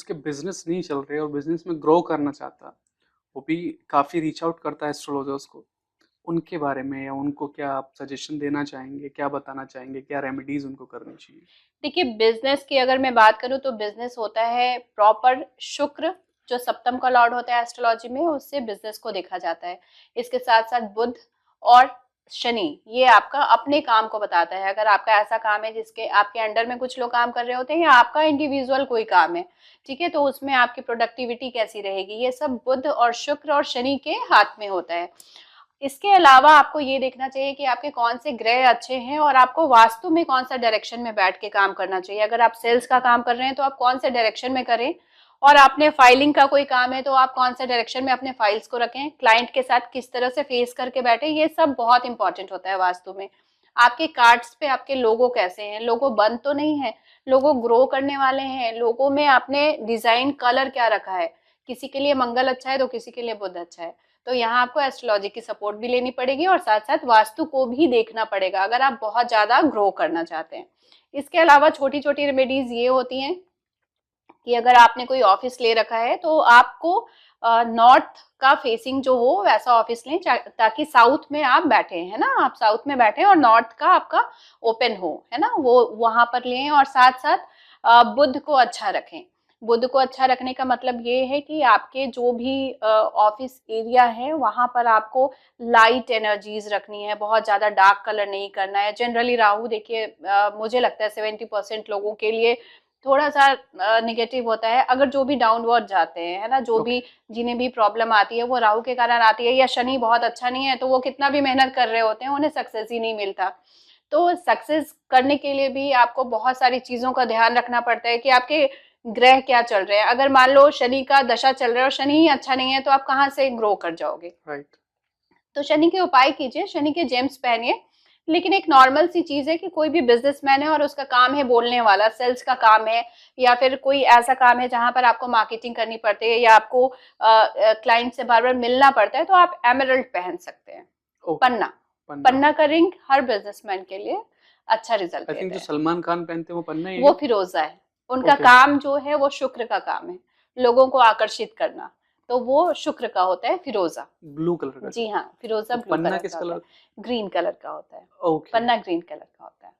उसके बिजनेस नहीं चल रहे और बिजनेस में ग्रो करना चाहता, वो भी काफ़ी रीच आउट करता है एस्ट्रोलॉजर्स को, उनके बारे में या उनको क्या आप सजेशन देना चाहेंगे, क्या बताना चाहेंगे, क्या रेमेडीज उनको करनी चाहिए? देखिए, बिजनेस की अगर मैं बात करूं तो बिजनेस होता है प्रॉपर शुक्र, जो सप्तम का लॉर्ड होता है एस्ट्रोलॉजी में, उससे बिजनेस को देखा जाता है। इसके साथ साथ बुध और शनि, ये आपका अपने काम को बताता है। अगर आपका ऐसा काम है जिसके आपके अंडर में कुछ लोग काम कर रहे होते हैं या आपका इंडिविजुअल कोई काम है, ठीक है, तो उसमें आपकी प्रोडक्टिविटी कैसी रहेगी, ये सब बुध और शुक्र और शनि के हाथ में होता है। इसके अलावा आपको ये देखना चाहिए कि आपके कौन से ग्रह अच्छे हैं और आपको वास्तु में कौन सा डायरेक्शन में बैठ के काम करना चाहिए। अगर आप सेल्स का काम कर रहे हैं तो आप कौन से डायरेक्शन में करें, और आपने फाइलिंग का कोई काम है तो आप कौन से डायरेक्शन में अपने फाइल्स को रखें, क्लाइंट के साथ किस तरह से फेस करके बैठे, ये सब बहुत इंपॉर्टेंट होता है वास्तु में। आपके कार्ड्स पे आपके लोगो कैसे हैं, लोगो बंद तो नहीं है, लोगो ग्रो करने वाले हैं, लोगो में आपने डिजाइन कलर क्या रखा है, किसी के लिए मंगल अच्छा है तो किसी के लिए बुध अच्छा है। तो यहाँ आपको एस्ट्रोलॉजी की सपोर्ट भी लेनी पड़ेगी और साथ साथ वास्तु को भी देखना पड़ेगा अगर आप बहुत ज्यादा ग्रो करना चाहते हैं। इसके अलावा छोटी छोटी रेमेडीज ये होती हैं कि अगर आपने कोई ऑफिस ले रखा है तो आपको नॉर्थ का फेसिंग जो हो वैसा ऑफिस लें, ताकि साउथ में आप बैठे, है ना, आप साउथ में बैठे और नॉर्थ का आपका ओपन हो, है ना, वो वहां पर लें। और साथ साथ बुध को अच्छा रखें। बुध को अच्छा रखने का मतलब ये है कि आपके जो भी ऑफिस एरिया है वहां पर आपको लाइट एनर्जीज रखनी है, बहुत ज्यादा डार्क कलर नहीं करना है। जनरली राहु देखिए, मुझे लगता है 70% लोगों के लिए थोड़ा सा निगेटिव होता है। अगर जो भी डाउनवर्ड जाते हैं, है ना, जो ओके। भी जिन्हें भी प्रॉब्लम आती है वो राहु के कारण आती है, या शनि बहुत अच्छा नहीं है तो वो कितना भी मेहनत कर रहे होते हैं उन्हें सक्सेस ही नहीं मिलता। तो सक्सेस करने के लिए भी आपको बहुत सारी चीजों का ध्यान रखना पड़ता है कि आपके ग्रह क्या चल रहे हैं। अगर मान लो शनि का दशा चल रहा है और शनि ही अच्छा नहीं है तो आप कहाँ से ग्रो कर जाओगे। राइट। तो शनि के उपाय कीजिए, शनि के जेम्स पहनिए। लेकिन एक नॉर्मल सी चीज है कि कोई भी बिजनेसमैन है और उसका काम है बोलने वाला, सेल्स का काम है, या फिर कोई ऐसा काम है जहां पर आपको मार्केटिंग करनी पड़ती है या आपको क्लाइंट से बार बार मिलना पड़ता है, तो आप एमरल्ड पहन सकते हैं। ओके। पन्ना, पन्ना। पन्ना का रिंग हर बिजनेसमैन के लिए अच्छा रिजल्ट आई थिंक देते जो हैं। सलमान खान पहनते हैं वो पन्ना ही है वो क्या? फिरोजा है। उनका ओके। काम जो है वो शुक्र का काम है, लोगों को आकर्षित करना। तो वो शुक्र का होता है फिरोजा। ब्लू कलर का जो। जी हाँ, फिरोजा और ब्लू पन्ना कलर किस का होता कलर? है, ग्रीन कलर का होता है। ओके। पन्ना ग्रीन कलर का होता है।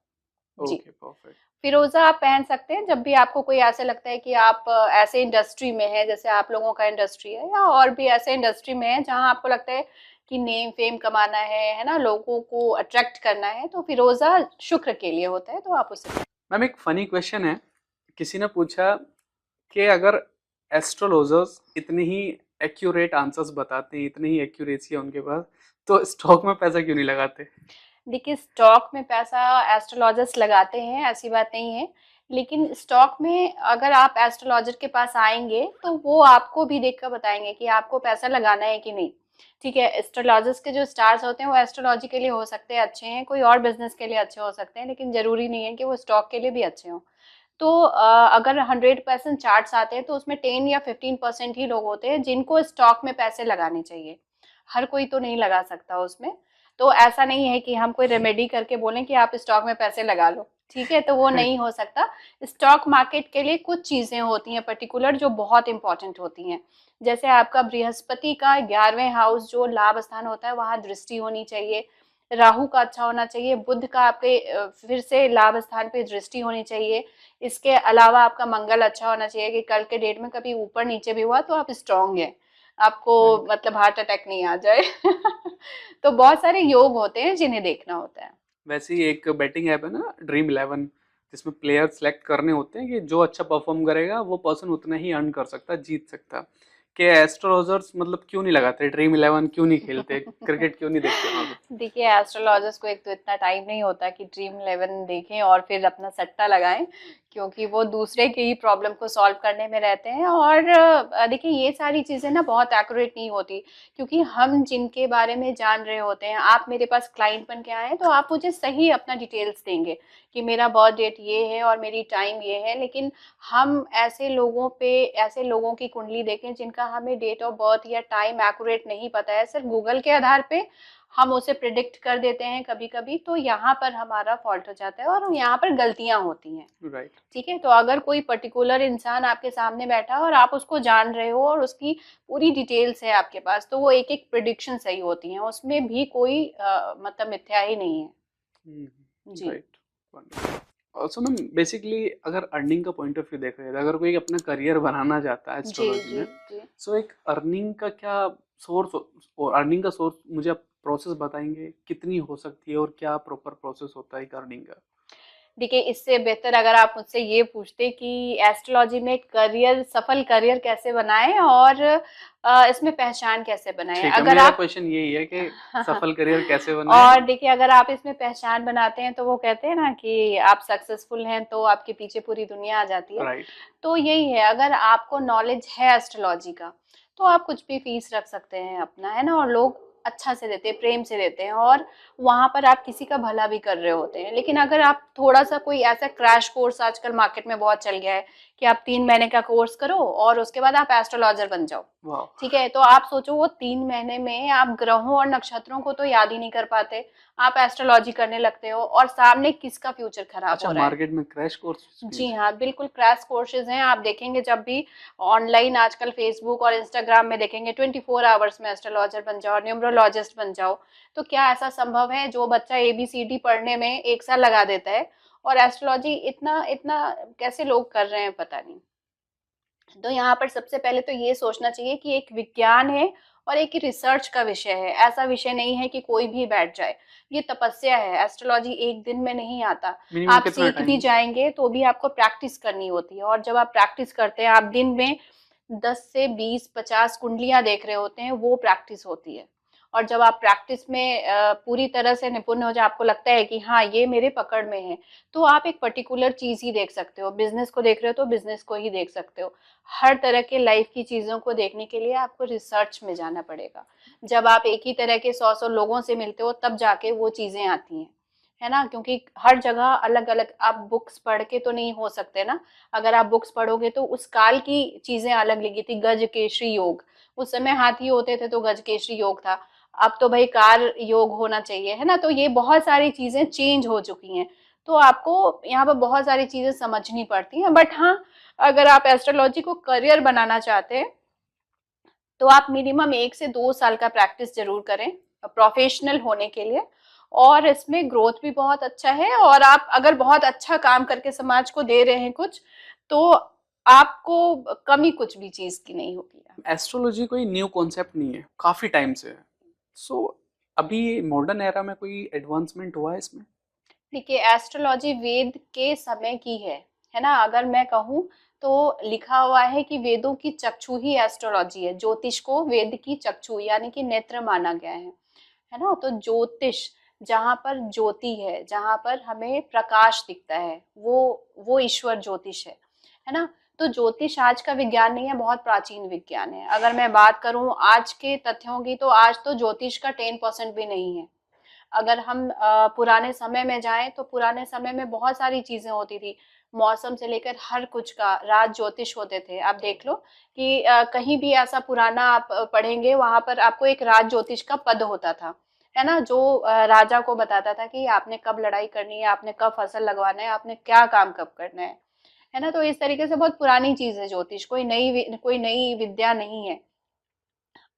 जी। Okay, perfect. फिरोजा आप पहन सकते हैं जब भी आपको कोई ऐसे लगता है कि आप ऐसे इंडस्ट्री में है, जैसे आप लोगों का इंडस्ट्री है, या और भी ऐसे इंडस्ट्री में है जहां आपको लगता है कि नेम फेम कमाना है ना, लोगों को अट्रैक्ट करना है, तो फिरोजा शुक्र के लिए होता है, तो आप उसे। मैम एक फनी क्वेश्चन है, किसी ने पूछा कि अगर एस्ट्रोलॉजर्स इतने ही एक्यूरेट आंसर्स बताते हैं, इतनी ही एक्यूरेसी है उनके पास, तो स्टॉक में पैसा क्यों नहीं लगाते? देखिए, स्टॉक में पैसा एस्ट्रोलॉजर्स लगाते हैं, ऐसी बात नहीं है। लेकिन स्टॉक में अगर आप एस्ट्रोलॉजर के पास आएंगे तो वो आपको भी देखकर बताएंगे कि आपको पैसा लगाना है कि नहीं। ठीक है, एस्ट्रोलॉजर्स के जो स्टार्स होते हैं वो एस्ट्रोलॉजी के लिए हो सकते हैं अच्छे हैं, कोई और बिजनेस के लिए अच्छे हो सकते हैं, लेकिन जरूरी नहीं है कि वो स्टॉक के लिए भी अच्छे हों। तो अगर 100% चार्ट्स आते हैं तो उसमें 10 या 15% ही लोग होते हैं जिनको स्टॉक में पैसे लगाने चाहिए। हर कोई तो नहीं लगा सकता उसमें। तो ऐसा नहीं है कि हम कोई रेमेडी करके बोलें कि आप स्टॉक में पैसे लगा लो, ठीक है, तो वो नहीं हो सकता। स्टॉक मार्केट के लिए कुछ चीजें होती हैं पर्टिकुलर जो बहुत इंपॉर्टेंट होती हैं। जैसे आपका बृहस्पति का 11वें हाउस जो लाभ स्थान होता है वहां दृष्टि होनी चाहिए। राहु का अच्छा होना चाहिए। बुध का आपके फिर से लाभ स्थान पे दृष्टि होनी चाहिए। इसके अलावा आपका मंगल अच्छा होना चाहिए कि कल के डेट में कभी ऊपर नीचे भी हुआ तो आप स्ट्रांग हैं, आपको राइट। मतलब हार्ट अटैक नहीं आ जाए। तो बहुत सारे योग होते हैं जिन्हें देखना होता है। वैसे ही एक बैटिंग ऐप है ना, ड्रीम इलेवन, जिसमें प्लेयर सेलेक्ट करने होते हैं कि जो अच्छा परफॉर्म करेगा वो पर्सन उतना ही अर्न कर सकता है, जीत सकता है। कि एस्ट्रोलॉजर्स मतलब क्यों नहीं लगाते ड्रीम इलेवन, क्यों नहीं खेलते क्रिकेट, क्यों नहीं देखते वहां पे? देखिए, एस्ट्रोलॉजर्स को एक तो इतना टाइम नहीं होता कि ड्रीम इलेवन देखें और फिर अपना सट्टा लगाएं, क्योंकि वो दूसरे की ही प्रॉब्लम को सॉल्व करने में रहते हैं। और देखिए, ये सारी चीज़ें ना बहुत एक्यूरेट नहीं होती, क्योंकि हम जिनके बारे में जान रहे होते हैं, आप मेरे पास क्लाइंट बन के आए हैं तो आप मुझे सही अपना डिटेल्स देंगे कि मेरा बर्थ डेट ये है और मेरी टाइम ये है। लेकिन हम ऐसे लोगों पे, ऐसे लोगों की कुंडली देखें जिनका हमें डेट ऑफ बर्थ या टाइम एक्यूरेट नहीं पता है, सिर्फ गूगल के आधार पे हम उसे प्रिडिक्ट कर देते हैं कभी कभी, तो यहाँ पर हमारा फॉल्ट हो जाता है और यहाँ पर गलतियां होती हैं। राइट। ठीक है, तो अगर कोई पर्टिकुलर इंसान आपके सामने बैठा है और आप उसको जान रहे हो और उसकी पूरी डिटेल्स है आपके पास, तो वो एक एक प्रिडिक्शन सही होती हैं, उसमें भी कोई मतलब मिथ्या ही नहीं है। जी राइट। ऑल्सो मैम बेसिकली अगर अर्निंग का पॉइंट ऑफ व्यू देखा जाए, अगर कोई अपना करियर बनाना चाहता है जी एस्ट्रोलॉजी जी में, जी। सो एक अर्निंग का क्या सोर्स, और अर्निंग का सोर्स मुझे आप प्रोसेस बताएंगे कितनी हो सकती है और क्या प्रॉपर प्रोसेस होता है एक अर्निंग का? देखिए, इससे बेहतर अगर आप मुझसे ये पूछते कि एस्ट्रोलॉजी में करियर, सफल करियर कैसे बनाएं और इसमें पहचान कैसे बनाएं, ठीक है, अगर मेरा आप क्वेश्चन यही है कि सफल करियर कैसे बनाएं। और देखिए, अगर आप इसमें पहचान बनाते हैं तो वो कहते हैं ना कि आप सक्सेसफुल हैं तो आपके पीछे पूरी दुनिया आ जाती है। राइट। तो यही है, अगर आपको नॉलेज है एस्ट्रोलॉजी का तो आप कुछ भी फीस रख सकते हैं अपना, है ना, और लोग अच्छा से देते हैं, प्रेम से देते हैं, और वहां पर आप किसी का भला भी कर रहे होते हैं। लेकिन अगर आप थोड़ा सा कोई ऐसा क्रैश कोर्स, आजकल मार्केट में बहुत चल गया है कि आप 3 महीने का कोर्स करो और उसके बाद आप एस्ट्रोलॉजर बन जाओ। वाह। ठीक है, तो आप सोचो वो 3 महीने में आप ग्रहों और नक्षत्रों को तो याद ही नहीं कर पाते, आप एस्ट्रोलॉजी करने लगते हो और सामने किसका फ्यूचर खराब अच्छा, हो रहा है। मार्केट में क्रैश कोर्स भी जी है? हाँ, बिल्कुल क्रैश कोर्सेज हैं, आप देखेंगे जब भी ऑनलाइन, आजकल फेसबुक और इंस्टाग्राम में देखेंगे 24 आवर्स में एस्ट्रोलॉजर बन जाओ, न्यूमरोलॉजिस्ट बन जाओ। तो क्या ऐसा संभव है जो बच्चा ABCD पढ़ने में 1 साल लगा देता है, और एस्ट्रोलॉजी इतना इतना कैसे लोग कर रहे हैं पता नहीं। तो यहाँ पर सबसे पहले तो ये सोचना चाहिए कि एक विज्ञान है और एक रिसर्च का विषय है, ऐसा विषय नहीं है कि कोई भी बैठ जाए। ये तपस्या है, एस्ट्रोलॉजी एक दिन में नहीं आता। मिनिमम आप कितना सीख भी टाइम? जाएंगे तो भी आपको प्रैक्टिस करनी होती है, और जब आप प्रैक्टिस करते हैं, आप दिन में 10 से 20 50 कुंडलियां देख रहे होते हैं, वो प्रैक्टिस होती है। और जब आप प्रैक्टिस में पूरी तरह से निपुण हो जाए, आपको लगता है कि हाँ ये मेरे पकड़ में है, तो आप एक पर्टिकुलर चीज ही देख सकते हो। बिजनेस को देख रहे हो तो बिजनेस को ही देख सकते हो। हर तरह के लाइफ की चीजों को देखने के लिए आपको रिसर्च में जाना पड़ेगा। जब आप एक ही तरह के 100 लोगों से मिलते हो तब जाके वो चीजें आती हैं, है ना, क्योंकि हर जगह अलग अलग, आप बुक्स पढ़ के तो नहीं हो सकते ना। अगर आप बुक्स पढ़ोगे तो उस काल की चीजें अलग लिखी थी, गज केसरी योग, उस समय हाथी होते थे तो गज केसरी योग था। अब तो भाई कार योग होना चाहिए, है ना। तो ये बहुत सारी चीजें चेंज हो चुकी हैं, तो आपको यहाँ पर बहुत सारी चीजें समझनी पड़ती हैं। बट हाँ, अगर आप एस्ट्रोलॉजी को करियर बनाना चाहते हैं तो आप मिनिमम 1 से 2 साल का प्रैक्टिस जरूर करें प्रोफेशनल होने के लिए, और इसमें ग्रोथ भी बहुत अच्छा है, और आप अगर बहुत अच्छा काम करके समाज को दे रहे हैं कुछ, तो आपको कमी कुछ भी चीज की नहीं होगी। एस्ट्रोलॉजी कोई न्यू कॉन्सेप्ट नहीं है, काफी टाइम से है। सो अभी मॉडर्न एरा में कोई एडवांसमेंट हुआ है इसमें? देखिए, एस्ट्रोलॉजी वेद के समय की है ना। अगर मैं कहूँ तो लिखा हुआ है कि वेदों की चक्षु ही एस्ट्रोलॉजी है। ज्योतिष को वेद की चक्षु यानी कि नेत्र माना गया है ना। तो ज्योतिष, जहाँ पर ज्योति है, जहाँ पर हमें प्रकाश दिखता है, वो ईश्वर ज्योतिष है ना। तो ज्योतिष आज का विज्ञान नहीं है, बहुत प्राचीन विज्ञान है। अगर मैं बात करूं आज के तथ्यों की, तो आज तो ज्योतिष का 10% भी नहीं है। अगर हम पुराने समय में जाएं तो पुराने समय में बहुत सारी चीजें होती थी, मौसम से लेकर हर कुछ का राज ज्योतिष होते थे। आप देख लो कि कहीं भी ऐसा पुराना आप पढ़ेंगे, वहां पर आपको एक राज ज्योतिष का पद होता था, है ना, जो राजा को बताता था कि आपने कब लड़ाई करनी है, आपने कब फसल लगवाना है, आपने क्या काम कब करना है ना। तो इस तरीके से बहुत पुरानी चीज है ज्योतिष, कोई नई विद्या नहीं है।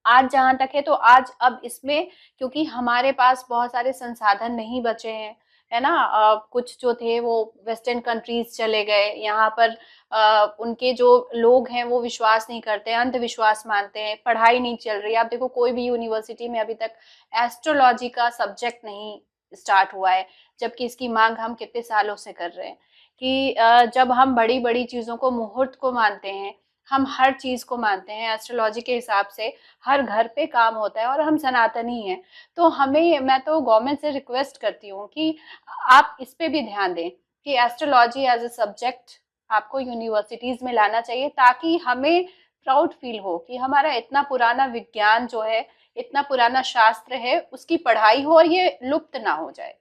आज जहां तक है तो आज अब इसमें, क्योंकि हमारे पास बहुत सारे संसाधन नहीं बचे हैं, है ना, कुछ जो थे वो वेस्टर्न कंट्रीज चले गए, यहाँ पर उनके जो लोग हैं वो विश्वास नहीं करते हैं, अंधविश्वास मानते हैं, पढ़ाई नहीं चल रही। आप देखो कोई भी यूनिवर्सिटी में अभी तक एस्ट्रोलॉजी का सब्जेक्ट नहीं स्टार्ट हुआ है, जबकि इसकी मांग हम कितने सालों से कर रहे हैं। कि जब हम बड़ी बड़ी चीजों को, मुहूर्त को मानते हैं, हम हर चीज को मानते हैं एस्ट्रोलॉजी के हिसाब से, हर घर पे काम होता है और हम सनातनी हैं, तो हमें, मैं तो गवर्नमेंट से रिक्वेस्ट करती हूँ कि आप इस पे भी ध्यान दें कि एस्ट्रोलॉजी एज ए सब्जेक्ट आपको यूनिवर्सिटीज में लाना चाहिए, ताकि हमें प्राउड फील हो कि हमारा इतना पुराना विज्ञान जो है, इतना पुराना शास्त्र है, उसकी पढ़ाई हो और ये लुप्त ना हो जाए।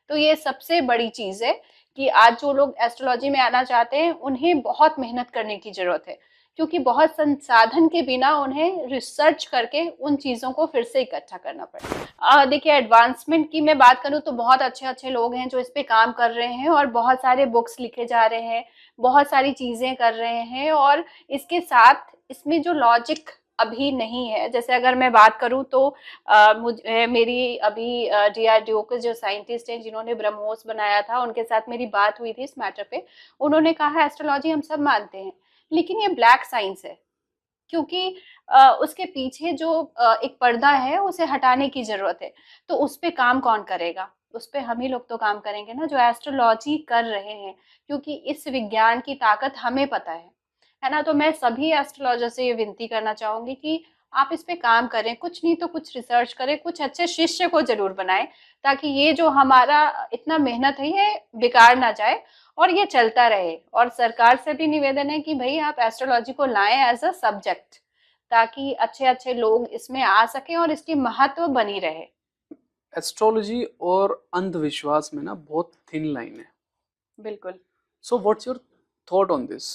तो ये सबसे बड़ी चीज है कि आज जो लोग एस्ट्रोलॉजी में आना चाहते हैं उन्हें बहुत मेहनत करने की जरूरत है, क्योंकि बहुत संसाधन के बिना उन्हें रिसर्च करके उन चीज़ों को फिर से इकट्ठा करना पड़े। देखिए, एडवांसमेंट की मैं बात करूँ तो बहुत अच्छे अच्छे लोग हैं जो इस पे काम कर रहे हैं और बहुत सारे बुक्स लिखे जा रहे हैं, बहुत सारी चीज़ें कर रहे हैं, और इसके साथ इसमें जो लॉजिक अभी नहीं है, जैसे अगर मैं बात करूं तो मेरी अभी डीआरडीओ के जो साइंटिस्ट हैं जिन्होंने ब्रह्मोस बनाया था, उनके साथ मेरी बात हुई थी इस मैटर पे। उन्होंने कहा एस्ट्रोलॉजी हम सब मानते हैं, लेकिन ये ब्लैक साइंस है, क्योंकि उसके पीछे जो एक पर्दा है उसे हटाने की जरूरत है। तो उस पे काम कौन करेगा? उस पे हम ही लोग तो काम करेंगे ना, जो एस्ट्रोलॉजी कर रहे हैं, क्योंकि इस विज्ञान की ताकत हमें पता है ना। तो मैं सभी एस्ट्रोलॉजर से ये विनती करना चाहूंगी कि आप इस पे काम करें, कुछ नहीं तो कुछ रिसर्च करें, कुछ अच्छे शिष्य को जरूर बनाएं, ताकि ये जो हमारा इतना मेहनत है ये बेकार ना जाए और ये चलता रहे। और सरकार से भी निवेदन है कि भाई आप एस्ट्रोलॉजी को लाएं एज अ सब्जेक्ट, ताकि अच्छे अच्छे लोग इसमें आ सकें और इसकी महत्व बनी रहे। एस्ट्रोलॉजी और अंधविश्वास में ना बहुत थिन लाइन है। बिल्कुल। So what's your thought on this?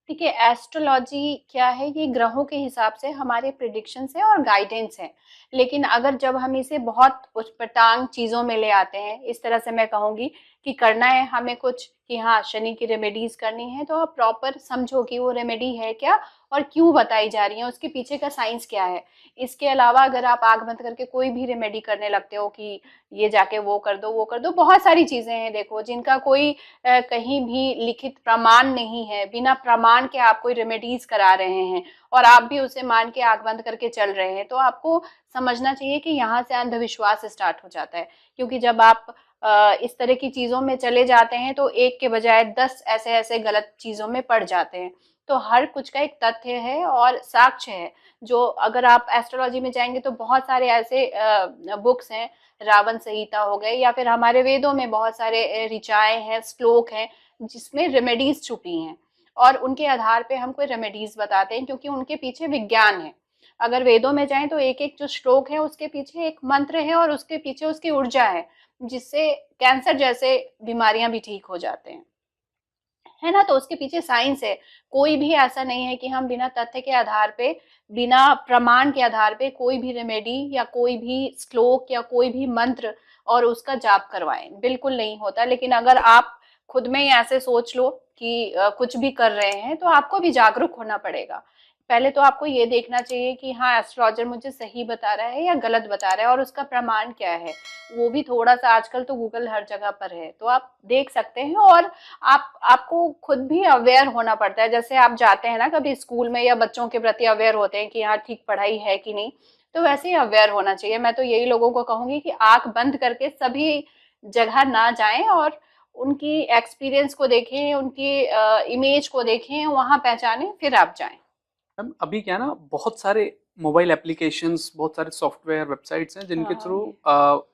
देखिए, एस्ट्रोलॉजी क्या है, ये ग्रहों के हिसाब से हमारे प्रिडिक्शंस है और गाइडेंस है। लेकिन अगर जब हम इसे बहुत उटपटांग चीज़ों में ले आते हैं, इस तरह से मैं कहूँगी कि करना है हमें कुछ, कि हाँ शनि की रेमेडीज करनी है, तो आप प्रॉपर समझो कि वो रेमेडी है क्या और क्यों बताई जा रही है, उसके पीछे का साइंस क्या है। इसके अलावा अगर आप आंख बंद करके कोई भी रेमेडी करने लगते हो कि ये जाके वो कर दो वो कर दो, बहुत सारी चीज़ें हैं देखो जिनका कोई कहीं भी लिखित प्रमाण नहीं है, बिना प्रमाण के आप कोई रेमेडीज करा रहे हैं और आप भी उसे मान के आंख बंद करके चल रहे हैं, तो आपको समझना चाहिए कि यहाँ से अंधविश्वास स्टार्ट हो जाता है। क्योंकि जब आप इस तरह की चीज़ों में चले जाते हैं तो एक के बजाय 10 ऐसे ऐसे गलत चीज़ों में पड़ जाते हैं। तो हर कुछ का एक तथ्य है और साक्ष्य है, जो अगर आप एस्ट्रोलॉजी में जाएंगे तो बहुत सारे ऐसे बुक्स हैं, रावण संहिता हो गए, या फिर हमारे वेदों में बहुत सारे ऋचाएं हैं, श्लोक हैं, जिसमें रेमेडीज छुपी हैं, और उनके आधार पे हम कोई रेमेडीज बताते हैं, क्योंकि उनके पीछे विज्ञान है। अगर वेदों में जाएं तो एक एक जो श्लोक है उसके पीछे एक मंत्र है और उसके पीछे उसकी ऊर्जा है, जिससे कैंसर जैसे बीमारियां भी ठीक हो जाते हैं, है ना। तो उसके पीछे साइंस है। कोई भी ऐसा नहीं है कि हम बिना तथ्य के आधार पे, बिना प्रमाण के आधार पे कोई भी रेमेडी या कोई भी श्लोक या कोई भी मंत्र और उसका जाप करवाएं, बिल्कुल नहीं होता। लेकिन अगर आप खुद में ही ऐसे सोच लो कि कुछ भी कर रहे हैं, तो आपको भी जागरूक होना पड़ेगा। पहले तो आपको ये देखना चाहिए कि हाँ एस्ट्रोलॉजर मुझे सही बता रहा है या गलत बता रहा है, और उसका प्रमाण क्या है। वो भी थोड़ा सा, आजकल तो गूगल हर जगह पर है, तो आप देख सकते हैं। और आपको खुद भी अवेयर होना पड़ता है। जैसे आप जाते हैं ना कभी स्कूल में, या बच्चों के प्रति अवेयर होते हैं कि हाँ ठीक पढ़ाई है कि नहीं, तो वैसे ही अवेयर होना चाहिए। मैं तो यही लोगों को कहूंगी कि आंख बंद करके सभी जगह ना जाएं और उनकी एक्सपीरियंस को देखें, उनकी इमेज को देखें, वहां पहचानें, फिर आप जाएं। मैम अभी क्या ना, बहुत सारे मोबाइल एप्लीकेशंस, बहुत सारे सॉफ्टवेयर वेबसाइट्स हैं जिनके हाँ। थ्रू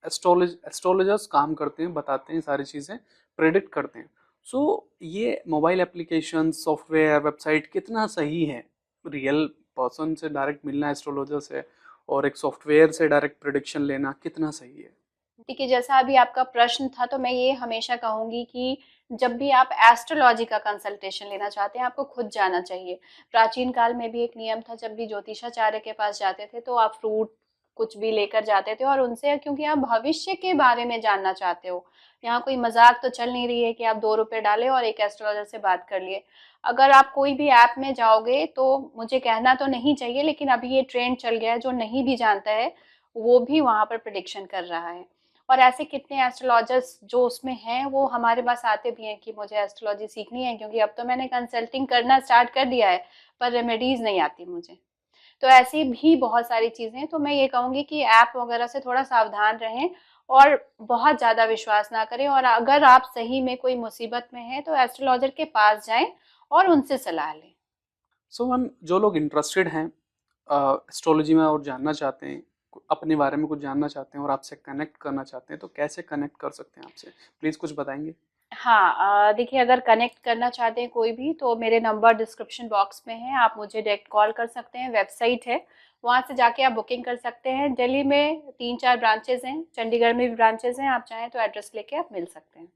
एस्ट्रोलॉजर्स काम करते हैं, बताते हैं सारी चीज़ें, प्रेडिक्ट करते हैं। सो ये मोबाइल एप्लीकेशन, सॉफ्टवेयर, वेबसाइट कितना सही है? रियल पर्सन से डायरेक्ट मिलना एस्ट्रोलॉजर से और एक सॉफ्टवेयर से डायरेक्ट प्रिडिक्शन लेना कितना सही है? देखिए, जैसा अभी आपका प्रश्न था, तो मैं ये हमेशा कहूंगी कि जब भी आप एस्ट्रोलॉजी का कंसल्टेशन लेना चाहते हैं, आपको खुद जाना चाहिए। प्राचीन काल में भी एक नियम था, जब भी ज्योतिषाचार्य के पास जाते थे तो आप फ्रूट कुछ भी लेकर जाते थे, और उनसे, क्योंकि आप भविष्य के बारे में जानना चाहते हो। यहाँ कोई मजाक तो चल नहीं रही है कि आप 2 रुपए डाले और एक एस्ट्रोलॉजर से बात कर लिए। अगर आप कोई भी ऐप में जाओगे, तो मुझे कहना तो नहीं चाहिए, लेकिन अभी ये ट्रेंड चल गया है, जो नहीं भी जानता है वो भी वहां पर प्रिडिक्शन कर रहा है। और ऐसे कितने एस्ट्रोलॉजर्स जो उसमें हैं, वो हमारे पास आते भी हैं कि मुझे एस्ट्रोलॉजी सीखनी है, क्योंकि अब तो मैंने कंसल्टिंग करना स्टार्ट कर दिया है, पर रेमेडीज नहीं आती मुझे। तो ऐसी भी बहुत सारी चीज़ें हैं। तो मैं ये कहूँगी कि ऐप वगैरह से थोड़ा सावधान रहें और बहुत ज़्यादा विश्वास ना करें, और अगर आप सही में कोई मुसीबत में हैं तो एस्ट्रोलॉजर के पास जाएं और उनसे सलाह लें। सो मैम, जो लोग इंटरेस्टेड हैं एस्ट्रोलॉजी में और जानना चाहते हैं, अपने बारे में कुछ जानना चाहते हैं और आपसे कनेक्ट करना चाहते हैं, तो कैसे कनेक्ट कर सकते हैं आपसे? प्लीज़ कुछ बताएंगे? हाँ, देखिए, अगर कनेक्ट करना चाहते हैं कोई भी, तो मेरे नंबर डिस्क्रिप्शन बॉक्स में है, आप मुझे डायरेक्ट कॉल कर सकते हैं। वेबसाइट है, वहाँ से जाके आप बुकिंग कर सकते हैं। दिल्ली में 3-4 ब्रांचेज़ हैं, चंडीगढ़ में भी ब्रांचेज़ हैं, आप चाहें तो एड्रेस लेके आप मिल सकते हैं।